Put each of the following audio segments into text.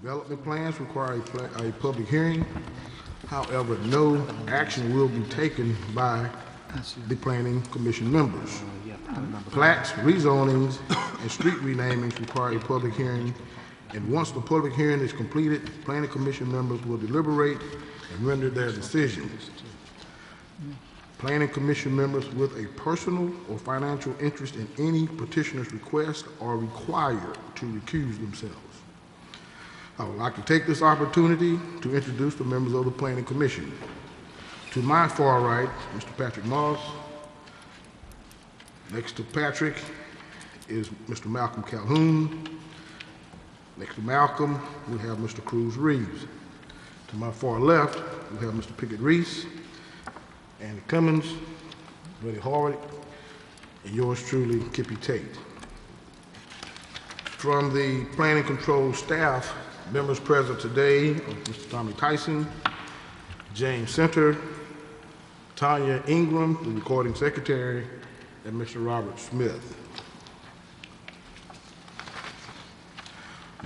Development plans require a public hearing. However, no action will be taken by the Planning Commission members. Plats, rezonings, and street renamings require a public hearing, and once the public hearing is completed, Planning Commission members will deliberate and render their decisions. Planning Commission members with a personal or financial interest in any petitioner's request are required to recuse themselves. I would like to take this opportunity to introduce the members of the Planning Commission. To my far right, Mr. Patrick Moss. Next to Patrick is Mr. Malcolm Calhoun. Next to Malcolm, we have Mr. Cruz Reeves. To my far left, we have Mr. Pickett Reese, Andy Cummins, Buddy Howard, and yours truly, Kippy Tate. From the Planning Control staff, members present today are Mr. Tommy Tyson, James Center, Tanya Ingram, the recording secretary, and Mr. Robert Smith.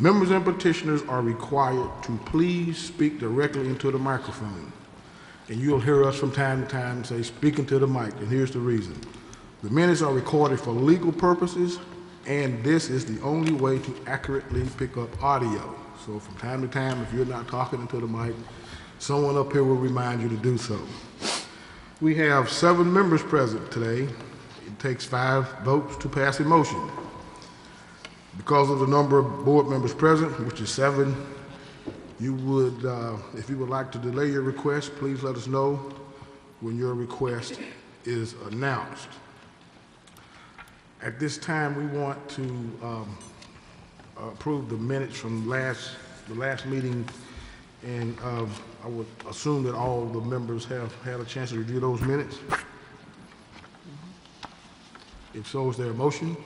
Members and petitioners are required to please speak directly into the microphone. And you'll hear us from time to time say, speak into the mic, and here's the reason. The minutes are recorded for legal purposes, and this is the only way to accurately pick up audio. So from time to time, if you're not talking into the mic, someone up here will remind you to do so. We have 7 members present today. It takes 5 votes to pass a motion. Because of the number of board members present, which is 7, you would, if you would like to delay your request, please let us know when your request is announced. At this time, we want to approve the minutes from the last meeting, and I would assume that all the members have had a chance to review those minutes. If so, is there a motion?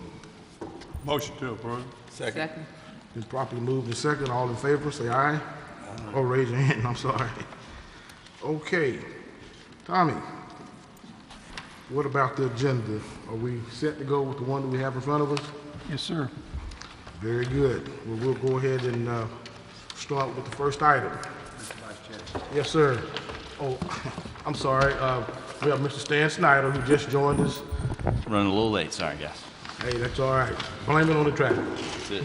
Motion to approve. Second. Been properly moved and second. All in favor, say aye. Oh, raise your hand. I'm sorry. Okay. Tommy, what about the agenda? Are we set to go with the one that we have in front of us? Yes, sir. Very good. Well, we'll go ahead and start with the first item. Yes, sir. Oh, I'm sorry. We have Mr. Stan Snyder, who just joined us. Running a little late, sorry, guys. Hey, that's all right. Blame it on the traffic. That's it.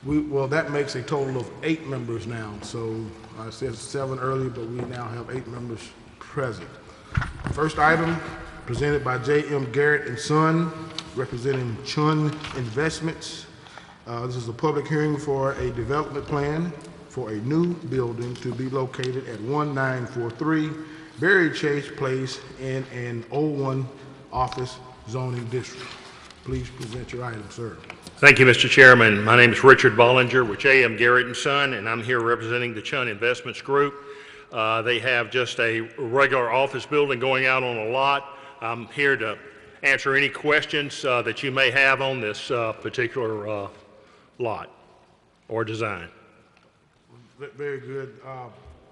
Well, that makes a total of 8 members now. So I said 7 earlier, but we now have 8 members present. First item, presented by J.M. Garrett and Son, representing Chun Investments. This is a public hearing for a development plan for a new building to be located at 1943 Berry Chase Place in an O1 office zoning district. Please present your item, sir. Thank you, Mr. Chairman. My name is Richard Bollinger with J.M. Garrett and Son, and I'm here representing the Chun Investments Group. They have just a regular office building going out on a lot. I'm here to answer any questions that you may have on this particular lot or design. Very good.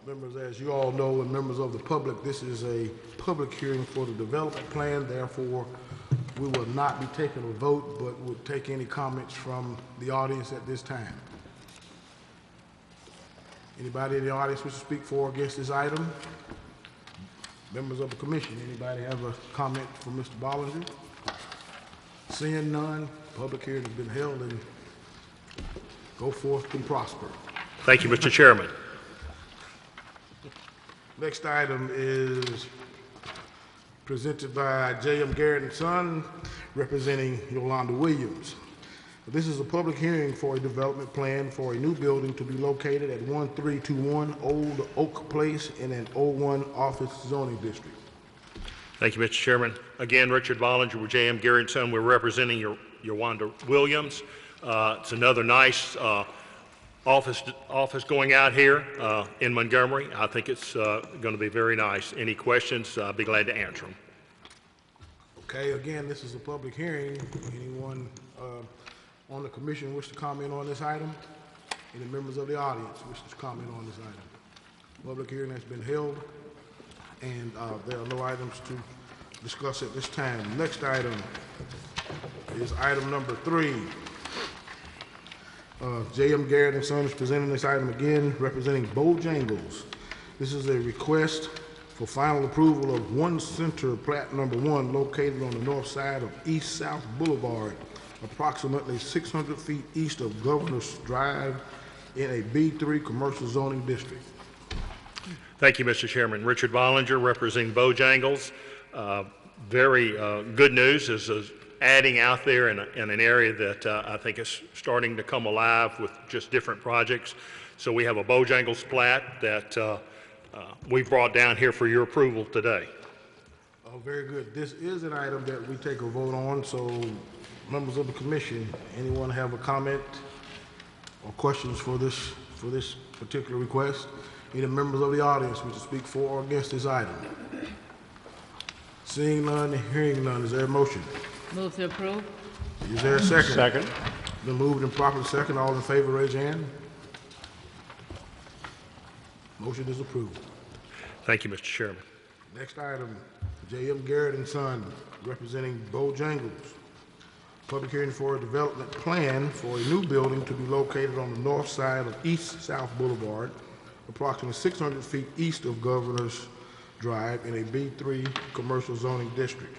Members, as you all know, and members of the public, this is a public hearing for the development plan. Therefore, we will not be taking a vote, but will take any comments from the audience at this time. Anybody in the audience wish to speak for or against this item? Members of the commission, anybody have a comment for Mr. Bollinger? Seeing none, public hearing has been held, and go forth and prosper. Thank you, Mr. Chairman. Next item is presented by J.M. Garrett and Son, representing Yolanda Williams. This is a public hearing for a development plan for a new building to be located at 1321 Old Oak Place in an O1 office zoning district. Thank you, Mr. Chairman. Again, Richard Bollinger with J.M. Garrett and Son. We're representing Yolanda Williams. It's another nice office going out here in Montgomery. I think it's going to be very nice. Any questions, I'll be glad to answer them. Okay, again, this is a public hearing. Anyone on the commission wish to comment on this item? Any members of the audience wish to comment on this item? Public hearing has been held, and there are no items to discuss at this time. Next item is item number 3. J.M. Garrett and Son is presenting this item again, representing Bojangles. This is a request for final approval of One Center Plat Number 1 located on the north side of East-South Boulevard, approximately 600 feet east of Governor's Drive in a B3 commercial zoning district. Thank you, Mr. Chairman. Richard Bollinger, representing Bojangles. Very good news is adding out there in an area that I think is starting to come alive with just different projects. So we have a Bojangles plat that we brought down here for your approval today. Oh, very good. This is an item that we take a vote on, so members of the commission, anyone have a comment or questions for this particular request? Any members of the audience wish to speak for or against this item? Seeing none, hearing none, is there a motion? Move to approve. Is there a second? Second. Been moved and properly second. All in favor, raise your hand. Motion is approved. Thank you, Mr. Chairman. Next item, J.M. Garrett and Son, representing Bojangles. Public hearing for a development plan for a new building to be located on the north side of East-South Boulevard, approximately 600 feet east of Governor's Drive in a B3 commercial zoning district.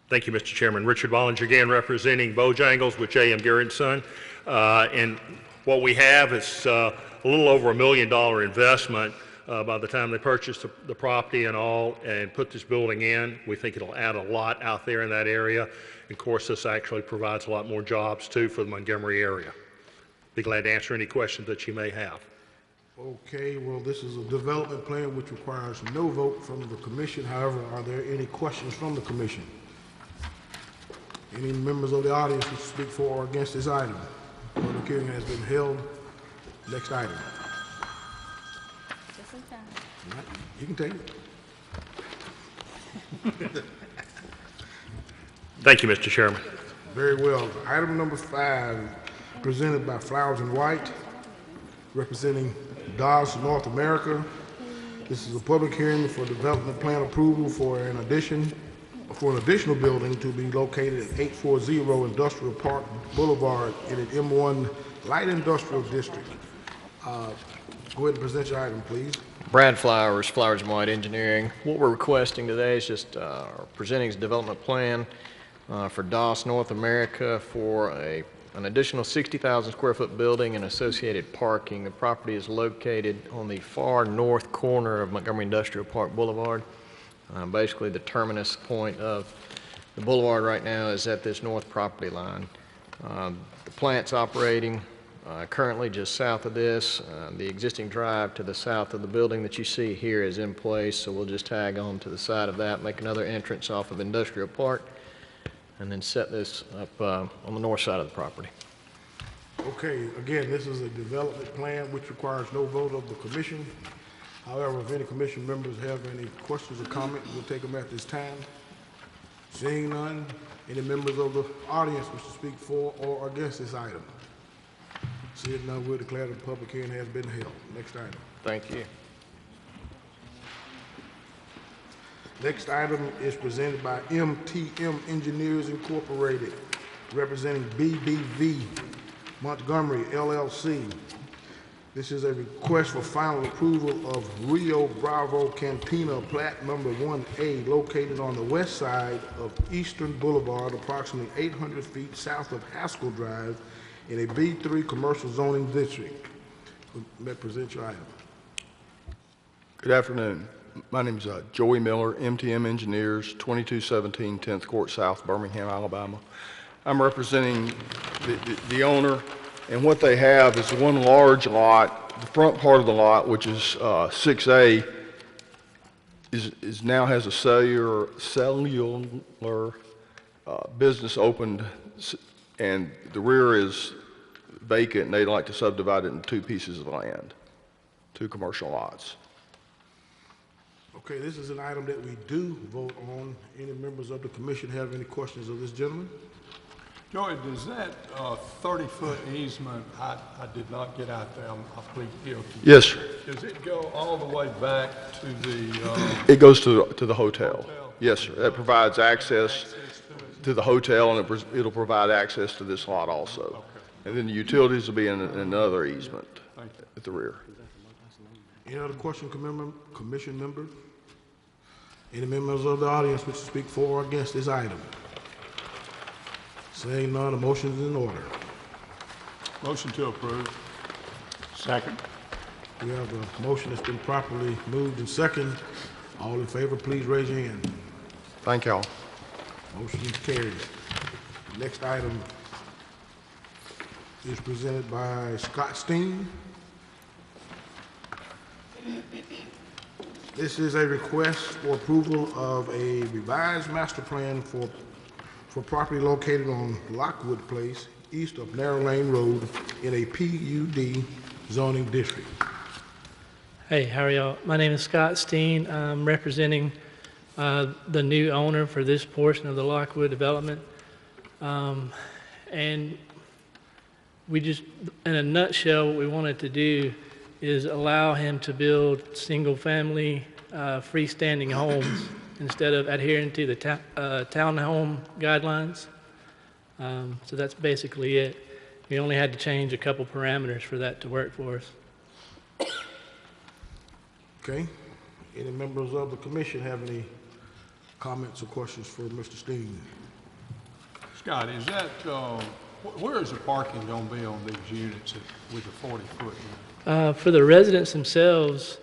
Thank you, Mr. Chairman. Richard Bollinger again representing Bojangles with J.M. Garrett and Son. And what we have is a little over $1 million investment by the time they purchase the property and all and put this building in. We think it'll add a lot out there in that area. And of course, this actually provides a lot more jobs too for the Montgomery area. Be glad to answer any questions that you may have. Okay, well, this is a development plan which requires no vote from the commission. However, are there any questions from the commission? Any members of the audience who speak for or against this item? Public hearing has been held. Next item. Just in time. All right, you can take it. Thank you, Mr. Chairman. Very well. Item number 5, presented by Flowers and White, representing Dodge North America. This is a public hearing for development plan approval for an additional building to be located at 840 Industrial Park Boulevard in an M1 light industrial district. Go ahead and present your item, please. Brad Flowers, Flowers and White Engineering. What we're requesting today is just presenting a development plan for DOS North America for an additional 60,000 square foot building and associated parking. The property is located on the far north corner of Montgomery Industrial Park Boulevard. Basically, the terminus point of the boulevard right now is at this north property line. The plant's operating currently just south of this. The existing drive to the south of the building that you see here is in place, so we'll just tag on to the side of that, make another entrance off of Industrial Park, and then set this up on the north side of the property. Okay, again, this is a development plan which requires no vote of the commission. However, if any commission members have any questions or comments, we'll take them at this time. Seeing none, any members of the audience wish to speak for or against this item? Seeing none, we'll declare the public hearing has been held. Next item. Thank you. Next item is presented by MTM Engineers Incorporated, representing BBV Montgomery, LLC. This is a request for final approval of Rio Bravo Cantina Plat Number 1A, located on the west side of Eastern Boulevard, approximately 800 feet south of Haskell Drive, in a B3 commercial zoning district. May I present your item? Good afternoon. My name is Joey Miller, MTM Engineers, 2217 10th Court South, Birmingham, Alabama. I'm representing the owner, and what they have is one large lot. The front part of the lot, which is 6A, is now has a cellular business opened, and the rear is vacant, and they'd like to subdivide it into 2 pieces of land, 2 commercial lots. Okay, this is an item that we do vote on. Any members of the commission have any questions of this gentleman? Joey, does that 30-foot easement, I did not get out there, I plead guilty. Yes, sir. Does it go all the way back to the, It goes to the hotel. Yes, sir. That provides access to the hotel, and it'll provide access to this lot also. And then the utilities will be in another easement at the rear. Any other question, commission members? Any members of the audience which speak for or against this item? Saying none, the motion is in order. Motion to approve. Second. We have a motion that's been properly moved and second. All in favor, please raise your hand. Thank y'all. Motion carries. Next item is presented by Scott Steen. This is a request for approval of a revised master plan for property located on Lockwood Place, east of Narrow Lane Road, in a PUD zoning district. Hey, how are y'all? My name is Scott Steen. I'm representing the new owner for this portion of the Lockwood development. And we just, in a nutshell, what we wanted to do is allow him to build single-family freestanding homes instead of adhering to the townhome guidelines. So that's basically it. We only had to change a couple parameters for that to work for us. Okay? Any members of the commission have any comments or questions for Mr. Steen? Scott, is that, where is the parking going to be on these units with the 40-foot? For the residents themselves,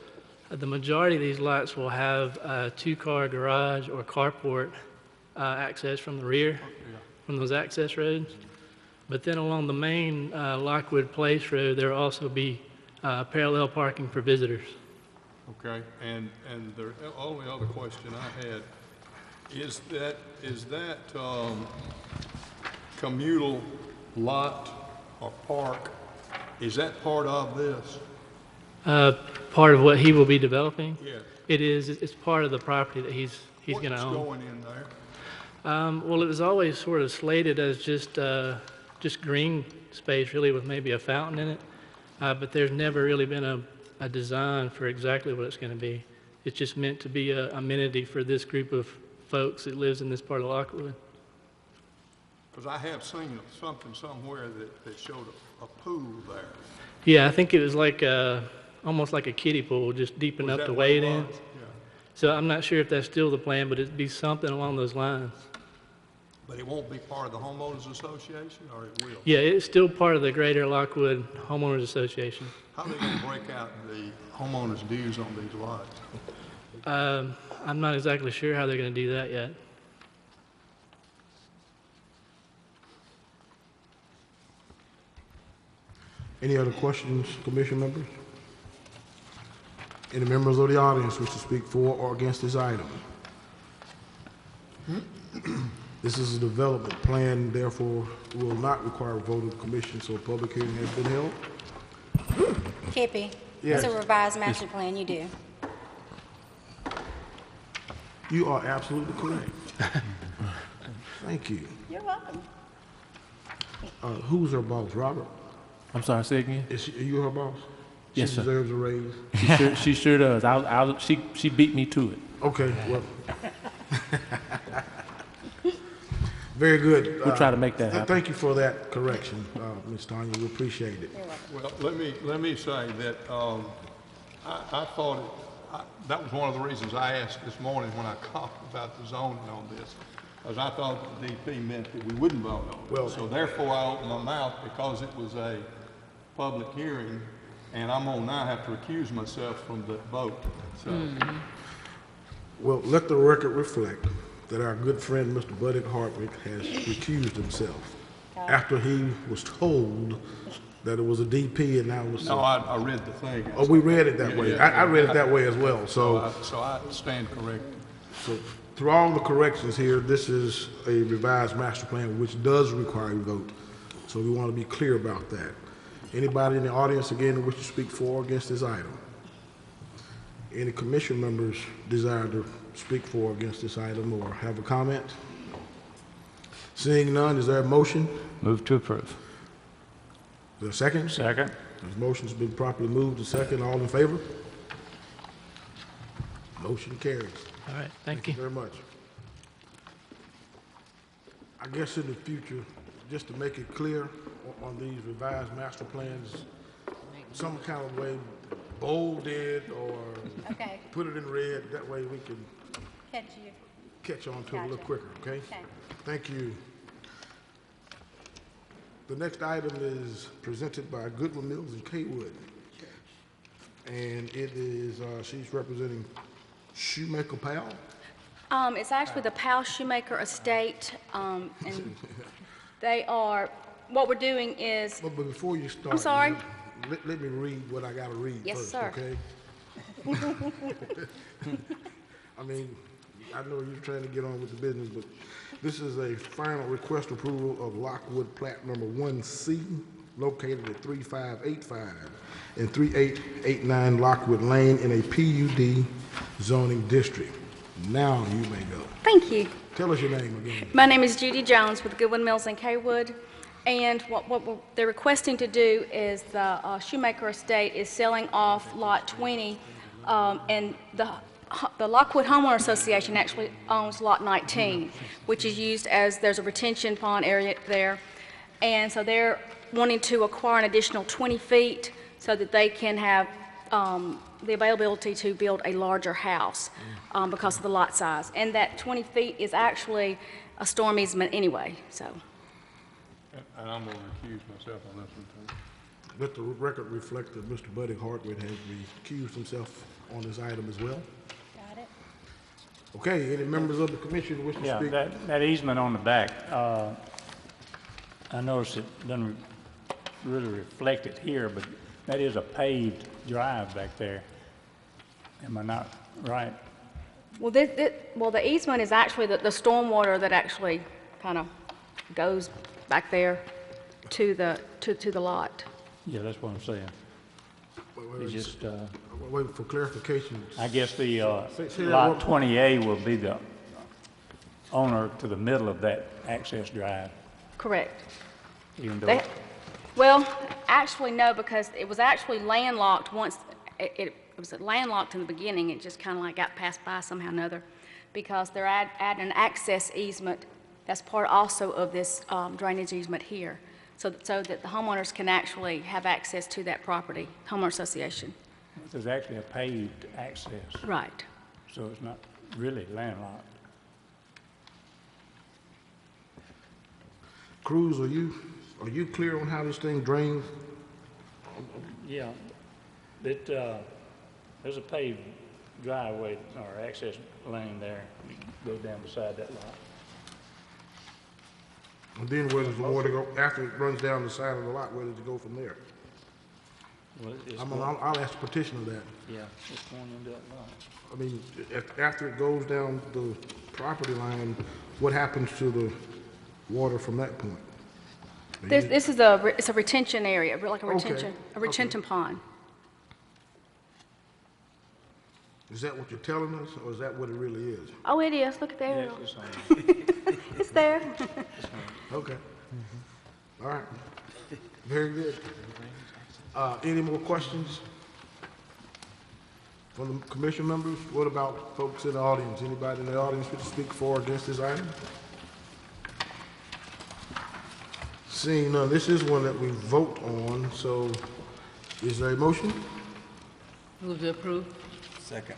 the majority of these lots will have a two-car garage or carport access from the rear, from those access roads. But then along the main Lockwood Place Road, there will also be parallel parking for visitors. Okay, and the only other question I had is that communal lot or park, is that part of this? Part of what he will be developing? Yeah. It is. It's part of the property that he's going to own. What's going in there? Well, it was always sort of slated as just green space, really, with maybe a fountain in it. But there's never really been a design for exactly what it's going to be. It's just meant to be an amenity for this group of folks that lives in this part of Lockwood. Because I have seen something somewhere that showed a pool there. Yeah, I think it was like almost like a kiddie pool, just deep enough to wade in. Yeah. So I'm not sure if that's still the plan, but it'd be something along those lines. But it won't be part of the homeowners association, or it will? Yeah, it's still part of the Greater Lockwood Homeowners Association. How are they going to break out the homeowners' dues on these lots? I'm not exactly sure how they're going to do that yet. Any other questions, commission members? Any members of the audience wish to speak for or against this item? This is a development plan, therefore will not require a vote of the commission, so a public hearing has been held. Kippy, Yes. it's a revised master plan, you do. You are absolutely correct. Thank you. You're welcome. Who's her boss, Robert? I'm sorry, say again? Are you her boss? Yes, She sir. deserves a raise. She sure does. She beat me to it. Okay, well. Very good. We'll try to make that happen. Thank you for that correction, Ms. Tanya. We appreciate it. Well, let me say that I thought that was one of the reasons I asked this morning when I called about the zoning on this, because I thought the DP meant that we wouldn't vote on it. Well- So therefore, I opened my mouth because it was a public hearing, and I'm gonna now have to recuse myself from the vote. So, Well, let the record reflect that our good friend, Mr. Buddy Hartwick, has recused himself after he was told that it was a DP and now it was. no, I read the thing. Oh, we read it that way. Yeah, I read it that way as well, So I stand corrected. So through all the corrections here, this is a revised master plan which does require a vote. So we want to be clear about that. Anybody in the audience again who wish to speak for or against this item? Any commission members desire to speak for or against this item or have a comment? Seeing none, is there a motion? Move to approve. Is there a second? Second. The motion's been properly moved and second. All in favor? Motion carries. All right, thank you. Very much. I guess in the future, just to make it clear, on these revised master plans, some kind of way bold it or Okay, put it in red, that way we can catch you. catch on to it a little Gotcha. quicker, okay? Okay. Thank you. The next item is presented by Goodwin Mills and Kaywood. And it is, she's representing Shoemaker Powell. It's actually the Powell Shoemaker Estate, and they are, what we're doing is, But before you start. I'm sorry? ma'am, let me read what I gotta read Yes, first, sir. okay? I mean, I know you're trying to get on with the business, but this is a final request approval of Lockwood Plat Number 1C, located at 3585 and 3889 Lockwood Lane in a PUD zoning district. Now you may go. thank you. Tell us your name again. My name is Judy Jones with Goodwin Mills and Kaywood, and what they're requesting to do is the Shoemaker Estate is selling off Lot 20, and the Lockwood Homeowner Association actually owns Lot 19, which is used as, there's a retention pond area there, and so they're wanting to acquire an additional 20 feet so that they can have the availability to build a larger house because of the lot size. And that 20 feet is actually a storm easement anyway, so. And I'm gonna recuse myself on this one too. Let the record reflect that Mr. Buddy Hartwood has recused himself on this item as well. Got it. Okay, any members of the commission wish to Yeah, speak? that easement on the back, I noticed it doesn't really reflect it here, but that is a paved drive back there. Am I not right? Well, the easement is actually the stormwater that actually kind of goes back there to the lot. Yeah, that's what I'm saying. It's just, Wait for clarification. I guess the Say that lot one- 20A will be the owner to the middle of that access drive, Correct. even though, They, well, actually, no, because it was actually landlocked once, it was landlocked in the beginning, it just kind of like got passed by somehow or another, because they're adding an access easement that's part also of this drainage easement here, so that the homeowners can actually have access to that property, homeowner association. there's actually a paved access, Right. so it's not really landlocked. Cruz, are you clear on how this thing drains? Yeah, there's a paved driveway or access lane there, you go down beside that lot. And then where does the water go, after it runs down the side of the lot, where does it go from there? Well, it's I'll ask the petitioner that. yeah, it's going into that lot. I mean, after it goes down the property line, what happens to the water from that point? This is it's a retention area, like a Okay, retention pond. Is that what you're telling us, or is that what it really is? Oh, it is, look at there, Yes, it's on it's there. Okay. All right. Very good. Any more questions from the commission members? What about folks in the audience? Anybody in the audience wish to speak for or against this item? Seeing none, this is one that we vote on, so is there a motion? Move to approve. Second.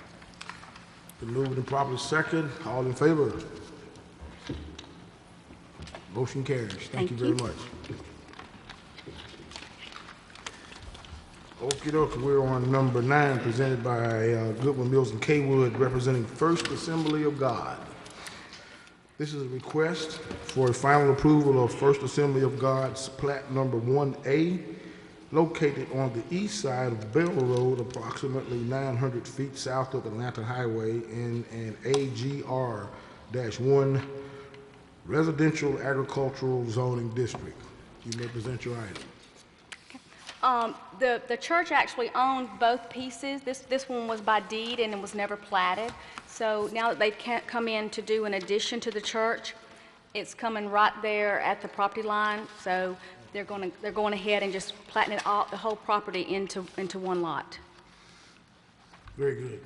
Been moved and properly second. All in favor? Motion carries. Thank you very much. Okey doke, we're on number 9, presented by Goodwin Mills and Kaywood, representing First Assembly of God. This is a request for a final approval of First Assembly of God's plat number 1A, located on the east side of Bell Road, approximately 900 feet south of Atlanta Highway in an AGR-1 residential agricultural zoning district. You may present your item. The church actually owned both pieces. This one was by deed and it was never platted. So now that they've come in to do an addition to the church, it's coming right there at the property line. So they're going ahead and just platting it all, the whole property into one lot. Very good.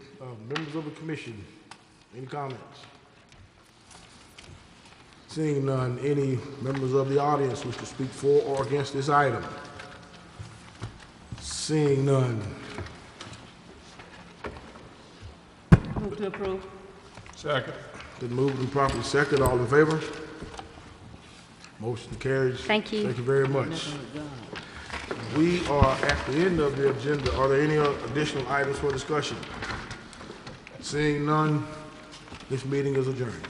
Members of the commission, any comments? Seeing none, any members of the audience wish to speak for or against this item? Seeing none. Move to approve. Second. Been moved and properly second. All in favor? Motion carries. Thank you. Thank you very much. We are at the end of the agenda. Are there any additional items for discussion? Seeing none, this meeting is adjourned.